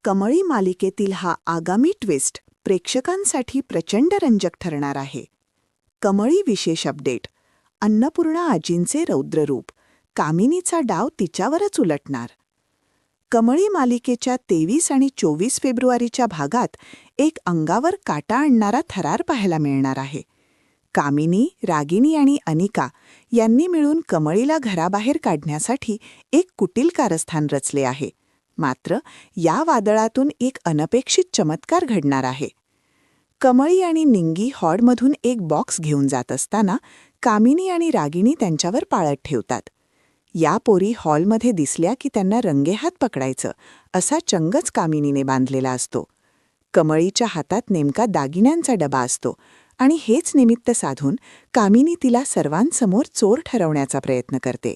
कमळी मालिकेतील हा आगामी ट्विस्ट प्रेक्षकांसाठी प्रचंड रंजक ठरणार आहे. कमळी विशेष अपडेट. अन्नपूर्णा आजींचे रौद्ररूप. कामिनीचा डाव तिच्यावरच उलटणार. कमळी मालिकेच्या 23 आणि 24 फेब्रुवारीच्या भागात एक अंगावर काटा आणणारा थरार पाहायला मिळणार आहे. कामिनी, रागिनी आणि अनिका यांनी मिळून कमळीला घराबाहेर काढण्यासाठी एक कुटील कारस्थान रचले आहे. मात्र या वादळातून एक अनपेक्षित चमत्कार घडणार आहे. कमळी आणि निंगी हॉडमधून एक बॉक्स घेऊन जात असताना कामिनी आणि रागिनी त्यांच्यावर पाळत ठेवतात. या पोरी हॉलमध्ये दिसल्या की त्यांना रंगेहात पकडायचं असा चंगच कामिनीने बांधलेला असतो. कमळीच्या हातात नेमका दागिन्यांचा डबा असतो आणि हेच निमित्त साधून कामिनी तिला सर्वांसमोर चोर ठरवण्याचा प्रयत्न करते.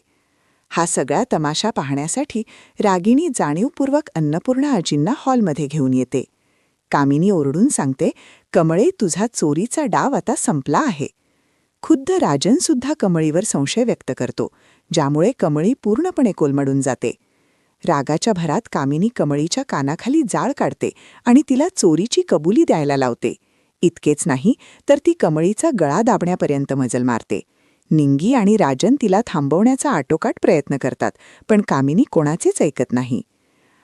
हा सगळा तमाशा पाहण्यासाठी रागिणी जाणीवपूर्वक अन्नपूर्णा आजींना हॉलमध्ये घेऊन येते. कामिनी ओरडून सांगते, कमळे, तुझा चोरीचा डाव आता संपला आहे. खुद्द राजनसुद्धा कमळीवर संशय व्यक्त करतो, ज्यामुळे कमळी पूर्णपणे कोलमडून जाते. रागाच्या भरात कामिनी कमळीच्या कानाखाली जाळ काढते आणि तिला चोरीची कबुली द्यायला लावते. इतकेच नाही तर ती कमळीचा गळा दाबण्यापर्यंत मजल मारते. निंगी आणि राजन तिला थांबवण्याचा आटोकाट प्रयत्न करतात, पण कामिनी कोणाचेच ऐकत नाही.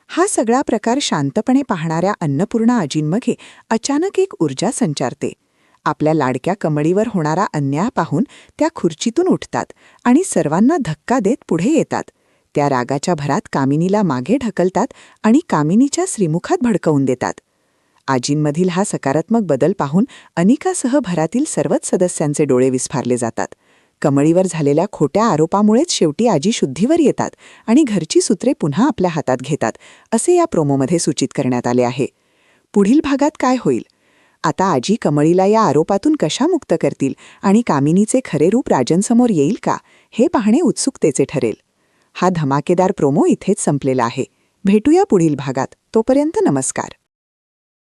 हा सगळा प्रकार शांतपणे पाहणाऱ्या अन्नपूर्णा आजींमध्ये अचानक एक ऊर्जा संचारते. आपल्या लाडक्या कमळीवर होणारा अन्याय पाहून त्या खुर्चीतून उठतात आणि सर्वांना धक्का देत पुढे येतात. त्या रागाच्या भरात कामिनीला मागे ढकलतात आणि कामिनीच्या श्रीमुखात भडकवून देतात. आजींमधील हा सकारात्मक बदल पाहून अनिकासह घरातील सर्वच सदस्यांचे डोळे विस्फारले जातात. कमळीवर झालेल्या खोट्या आरोपामुळेच शेवटी आजी शुद्धीवर येतात आणि घरची सूत्रे पुन्हा आपल्या हातात घेतात, असे या प्रोमोमध्ये सूचित करण्यात आले आहे. पुढील भागात काय होईल? आता आजी कमळीला या आरोपातून कशा मुक्त करतील आणि कामिनीचे खरे रूप राजनसमोर येईल का, हे पाहणे उत्सुकतेचे ठरेल. हा धमाकेदार प्रोमो इथेच संपलेला आहे. भेटूया पुढील भागात. तोपर्यंत नमस्कार.